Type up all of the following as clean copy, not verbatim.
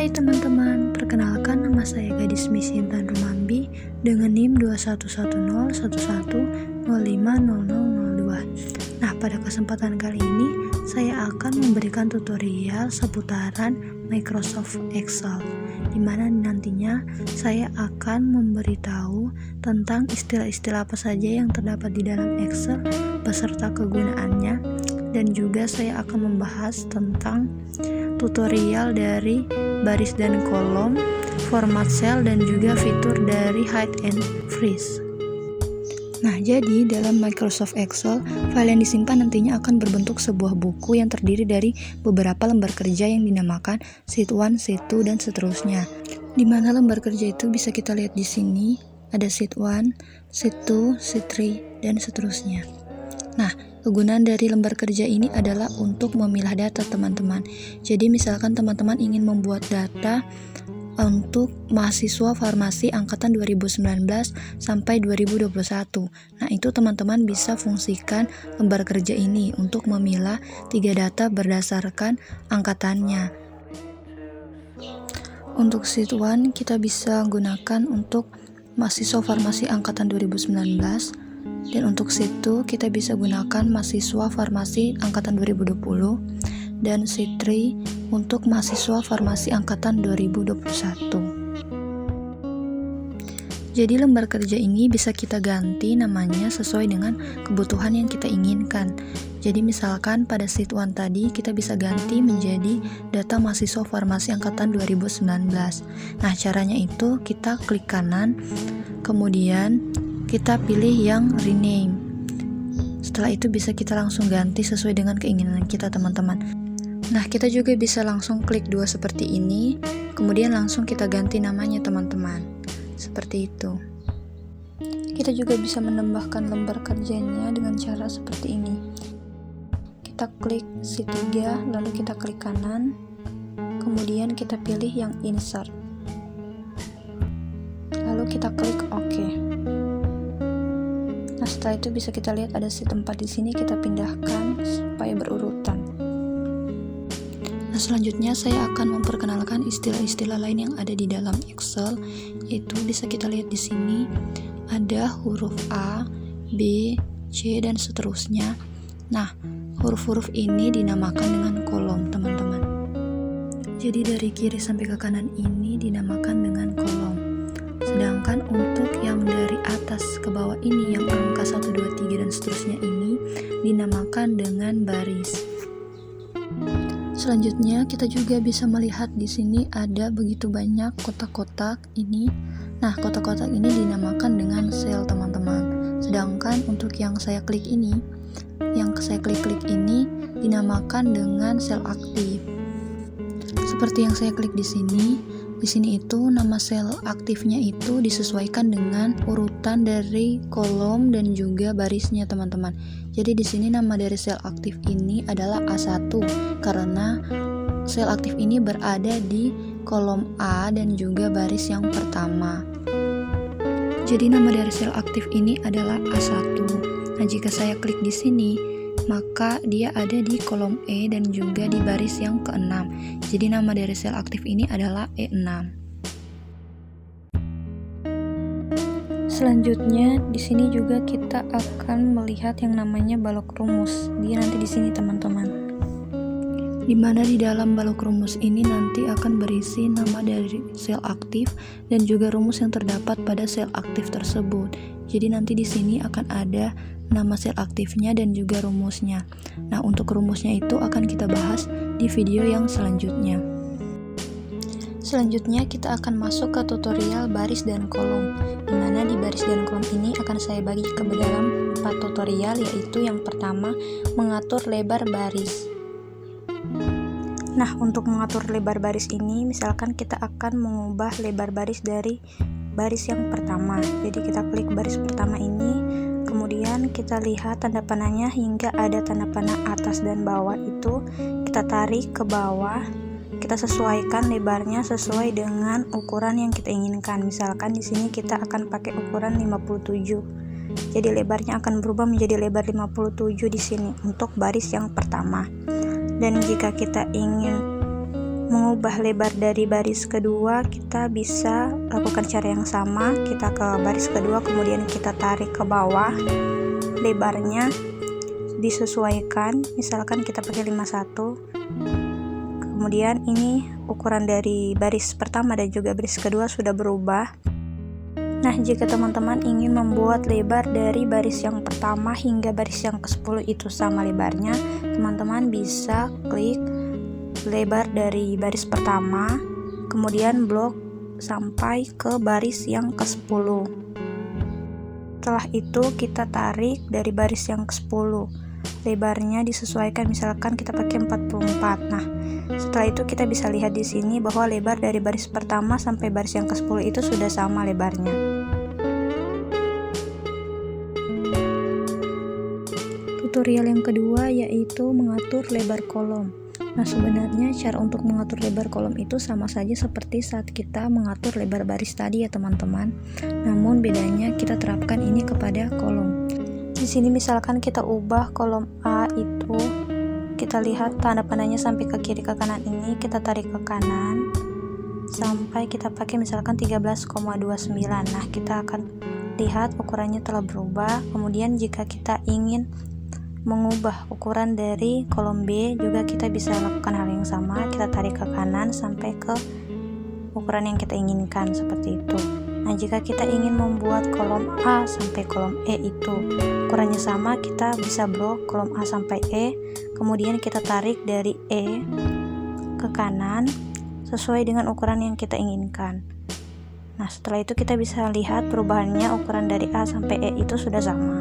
Hai teman-teman, perkenalkan nama saya Gadis Miss Intan Rumambi dengan NIM 211011050002. Nah, pada kesempatan kali ini saya akan memberikan tutorial seputaran Microsoft Excel, di mana nantinya saya akan memberitahu tentang istilah-istilah apa saja yang terdapat di dalam Excel beserta kegunaannya, dan juga saya akan membahas tentang tutorial dari baris dan kolom, format cell, dan juga fitur dari hide and freeze. Nah, jadi dalam Microsoft Excel, file yang disimpan nantinya akan berbentuk sebuah buku yang terdiri dari beberapa lembar kerja yang dinamakan sheet 1, sheet 2, dan seterusnya. Di mana lembar kerja itu bisa kita lihat di sini, ada sheet 1, sheet 2, sheet 3, dan seterusnya. Nah, kegunaan dari lembar kerja ini adalah untuk memilah data, teman-teman. Jadi misalkan teman-teman ingin membuat data untuk mahasiswa farmasi angkatan 2019 sampai 2021. Nah, itu teman-teman bisa fungsikan lembar kerja ini untuk memilah 3 data berdasarkan angkatannya. Untuk sheet 1 kita bisa gunakan untuk mahasiswa farmasi angkatan 2019, dan untuk sheet 2 kita bisa gunakan mahasiswa farmasi angkatan 2020, dan sheet 3 untuk mahasiswa farmasi angkatan 2021. Jadi lembar kerja ini bisa kita ganti namanya sesuai dengan kebutuhan yang kita inginkan. Jadi misalkan pada sheet 1 tadi kita bisa ganti menjadi data mahasiswa farmasi angkatan 2019. Nah, caranya itu kita klik kanan, kemudian kita pilih yang rename. Setelah itu bisa kita langsung ganti sesuai dengan keinginan kita, teman-teman. Nah, kita juga bisa langsung klik 2 seperti ini, kemudian langsung kita ganti namanya, teman-teman. Seperti itu. Kita juga bisa menambahkan lembar kerjanya dengan cara seperti ini. Kita klik sheet 3, lalu kita klik kanan, kemudian kita pilih yang insert. Lalu kita klik OK. Nah, setelah itu bisa kita lihat ada sheet 4 di sini, kita pindahkan supaya berurutan. Nah, selanjutnya saya akan memperkenalkan istilah-istilah lain yang ada di dalam Excel, yaitu bisa kita lihat di sini ada huruf A, B, C, dan seterusnya. Nah, huruf-huruf ini dinamakan dengan kolom, teman-teman. Jadi dari kiri sampai ke kanan ini dinamakan dengan kolom. Sedangkan untuk yang dari atas ke bawah ini, yang angka 1, 2, 3, dan seterusnya ini dinamakan dengan baris. Selanjutnya kita juga bisa melihat di sini ada begitu banyak kotak-kotak ini. Nah, kotak-kotak ini dinamakan dengan sel, teman-teman. Sedangkan untuk yang saya klik ini, dinamakan dengan sel aktif. Seperti yang saya klik di sini itu nama sel aktifnya itu disesuaikan dengan urutan dari kolom dan juga barisnya, teman-teman. Jadi di sini nama dari sel aktif ini adalah A1 karena sel aktif ini berada di kolom A dan juga baris yang pertama. Jadi nama dari sel aktif ini adalah A1. Nah, jika saya klik di sini, maka dia ada di kolom E dan juga di baris yang ke-6. Jadi nama dari sel aktif ini adalah E6. Selanjutnya di sini juga kita akan melihat yang namanya balok rumus. Dia nanti di sini, teman-teman. Di mana di dalam balok rumus ini nanti akan berisi nama dari sel aktif dan juga rumus yang terdapat pada sel aktif tersebut. Jadi nanti di sini akan ada nama sel aktifnya dan juga rumusnya. Nah, untuk rumusnya itu akan kita bahas di video yang selanjutnya. Selanjutnya kita akan masuk ke tutorial baris dan kolom, di mana di baris dan kolom ini akan saya bagi ke dalam 4 tutorial, yaitu yang pertama mengatur lebar baris. Nah, untuk mengatur lebar baris ini, misalkan kita akan mengubah lebar baris dari baris yang pertama. Jadi kita klik baris pertama ini, kemudian kita lihat tanda panahnya hingga ada tanda panah atas dan bawah, itu kita tarik ke bawah, kita sesuaikan lebarnya sesuai dengan ukuran yang kita inginkan. Misalkan di sini kita akan pakai ukuran 57. Jadi lebarnya akan berubah menjadi lebar 57 di sini untuk baris yang pertama. Dan jika kita ingin mengubah lebar dari baris kedua, kita bisa lakukan cara yang sama. Kita ke baris kedua, kemudian kita tarik ke bawah, lebarnya disesuaikan, misalkan kita pakai 51. Kemudian ini ukuran dari baris pertama dan juga baris kedua sudah berubah. Nah, jika teman-teman ingin membuat lebar dari baris yang pertama hingga baris yang ke-10 itu sama lebarnya, teman-teman bisa klik lebar dari baris pertama, kemudian blok sampai ke baris yang ke-10. Setelah itu kita tarik dari baris yang ke-10. Lebarnya disesuaikan, misalkan kita pakai 44. Nah, setelah itu kita bisa lihat di sini bahwa lebar dari baris pertama sampai baris yang ke-10 itu sudah sama lebarnya. Tutorial yang kedua yaitu mengatur lebar kolom. Nah, sebenarnya cara untuk mengatur lebar kolom itu sama saja seperti saat kita mengatur lebar baris tadi ya teman-teman. Namun bedanya kita terapkan ini kepada kolom. Di sini misalkan kita ubah kolom A itu, kita lihat tanda panahnya sampai ke kiri ke kanan ini, kita tarik ke kanan sampai kita pakai misalkan 13,29. Nah, kita akan lihat ukurannya telah berubah. Kemudian jika kita ingin mengubah ukuran dari kolom B juga kita bisa lakukan hal yang sama, kita tarik ke kanan sampai ke ukuran yang kita inginkan seperti itu. Nah, jika kita ingin membuat kolom A sampai kolom E itu ukurannya sama, kita bisa blok kolom A sampai E, kemudian kita tarik dari E ke kanan sesuai dengan ukuran yang kita inginkan. Nah, setelah itu kita bisa lihat perubahannya, ukuran dari A sampai E itu sudah sama.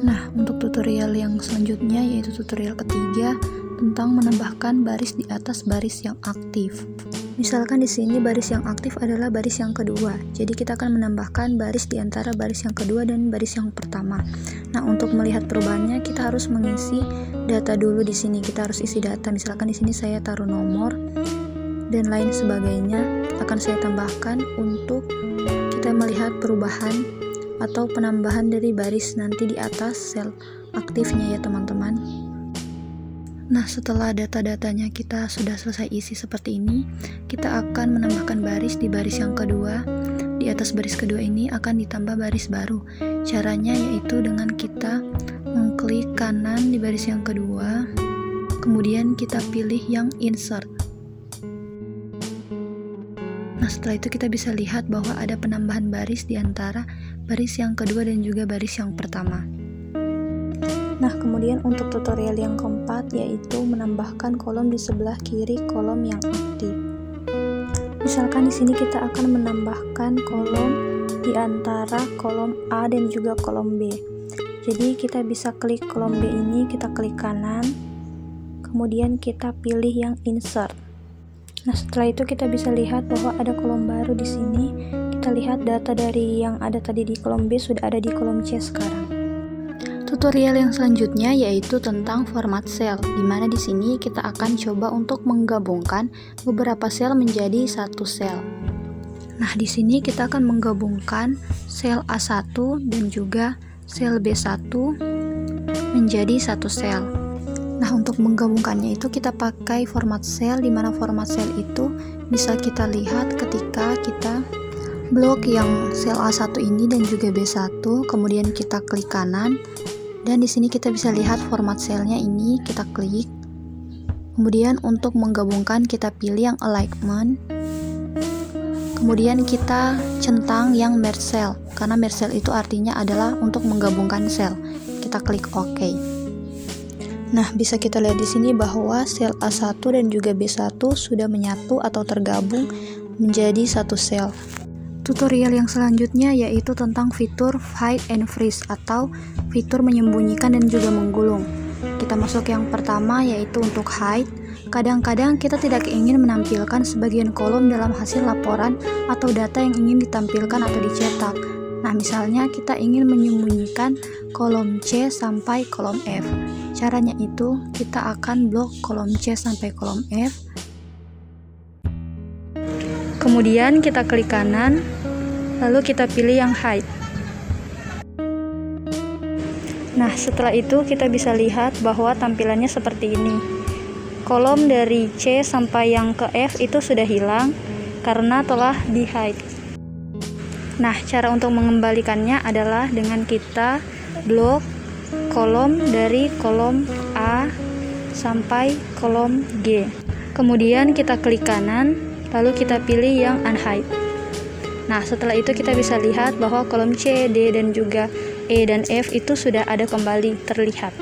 Nah, untuk tutorial yang selanjutnya yaitu tutorial ketiga tentang menambahkan baris di atas baris yang aktif. Misalkan di sini baris yang aktif adalah baris yang kedua. Jadi kita akan menambahkan baris di antara baris yang kedua dan baris yang pertama. Nah, untuk melihat perubahannya kita harus mengisi data dulu di sini. Kita harus isi data. Misalkan di sini saya taruh nomor dan lain sebagainya akan saya tambahkan untuk kita melihat perubahan atau penambahan dari baris nanti di atas sel aktifnya ya teman-teman. Nah, setelah data-datanya kita sudah selesai isi seperti ini, kita akan menambahkan baris di baris yang kedua. Di atas baris kedua ini akan ditambah baris baru. Caranya yaitu dengan kita mengklik kanan di baris yang kedua, kemudian kita pilih yang insert. Nah, setelah itu kita bisa lihat bahwa ada penambahan baris di antara baris yang kedua dan juga baris yang pertama. Nah, kemudian untuk tutorial yang keempat yaitu menambahkan kolom di sebelah kiri kolom yang aktif. Misalkan di sini kita akan menambahkan kolom di antara kolom A dan juga kolom B. Jadi kita bisa klik kolom B ini, kita klik kanan, kemudian kita pilih yang insert. Nah, setelah itu kita bisa lihat bahwa ada kolom baru di sini. Kita lihat data dari yang ada tadi di kolom B sudah ada di kolom C sekarang. Tutorial yang selanjutnya yaitu tentang format sel, di mana di sini kita akan coba untuk menggabungkan beberapa sel menjadi satu sel. Nah, di sini kita akan menggabungkan sel A1 dan juga sel B1 menjadi satu sel. Nah, untuk menggabungkannya itu kita pakai format sel, di mana format sel itu bisa kita lihat ketika kita blok yang sel A1 ini dan juga B1, kemudian kita klik kanan, dan di sini kita bisa lihat format selnya ini, kita klik. Kemudian untuk menggabungkan kita pilih yang alignment. Kemudian kita centang yang merge cell, karena merge cell itu artinya adalah untuk menggabungkan sel. Kita klik OK. Nah, bisa kita lihat di sini bahwa sel A1 dan juga B1 sudah menyatu atau tergabung menjadi satu sel. Tutorial yang selanjutnya yaitu tentang fitur hide and freeze atau fitur menyembunyikan dan juga menggulung. Kita masuk yang pertama yaitu untuk hide. Kadang-kadang kita tidak ingin menampilkan sebagian kolom dalam hasil laporan atau data yang ingin ditampilkan atau dicetak. Nah, misalnya kita ingin menyembunyikan kolom C sampai kolom F. Caranya itu kita akan blok kolom C sampai kolom F. Kemudian kita klik kanan, lalu kita pilih yang hide. Nah, setelah itu kita bisa lihat bahwa tampilannya seperti ini. Kolom dari C sampai yang ke F itu sudah hilang karena telah di-hide. Nah, cara untuk mengembalikannya adalah dengan kita blok kolom dari kolom A sampai kolom G. Kemudian kita klik kanan, lalu kita pilih yang unhide. Nah, setelah itu kita bisa lihat bahwa kolom C, D, dan juga E dan F itu sudah ada kembali terlihat.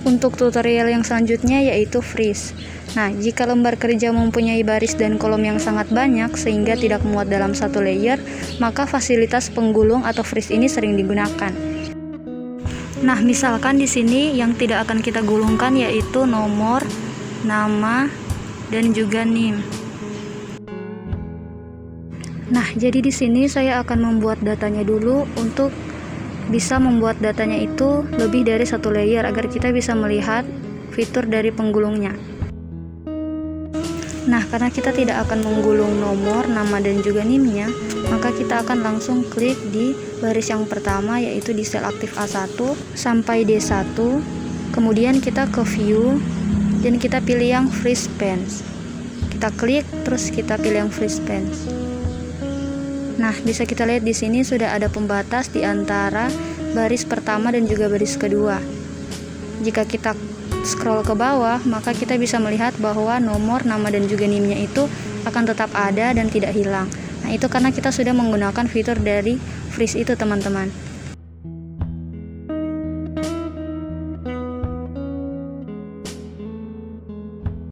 Untuk tutorial yang selanjutnya yaitu freeze. Nah, jika lembar kerja mempunyai baris dan kolom yang sangat banyak sehingga tidak muat dalam satu layer, maka fasilitas penggulung atau freeze ini sering digunakan. Nah, misalkan di sini yang tidak akan kita gulungkan yaitu nomor, nama, dan juga NIM. Nah, jadi di sini saya akan membuat datanya dulu untuk bisa membuat datanya itu lebih dari satu layer agar kita bisa melihat fitur dari penggulungnya. Nah, karena kita tidak akan menggulung nomor, nama, dan juga NIM-nya, maka kita akan langsung klik di baris yang pertama yaitu di sel aktif A1 sampai D1. Kemudian kita ke view dan kita pilih yang freeze pens. Kita klik terus kita pilih yang freeze pens. Nah, bisa kita lihat di sini sudah ada pembatas di antara baris pertama dan juga baris kedua. Jika kita scroll ke bawah, maka kita bisa melihat bahwa nomor, nama, dan juga NIM-nya itu akan tetap ada dan tidak hilang. Nah, itu karena kita sudah menggunakan fitur dari freeze itu, teman-teman.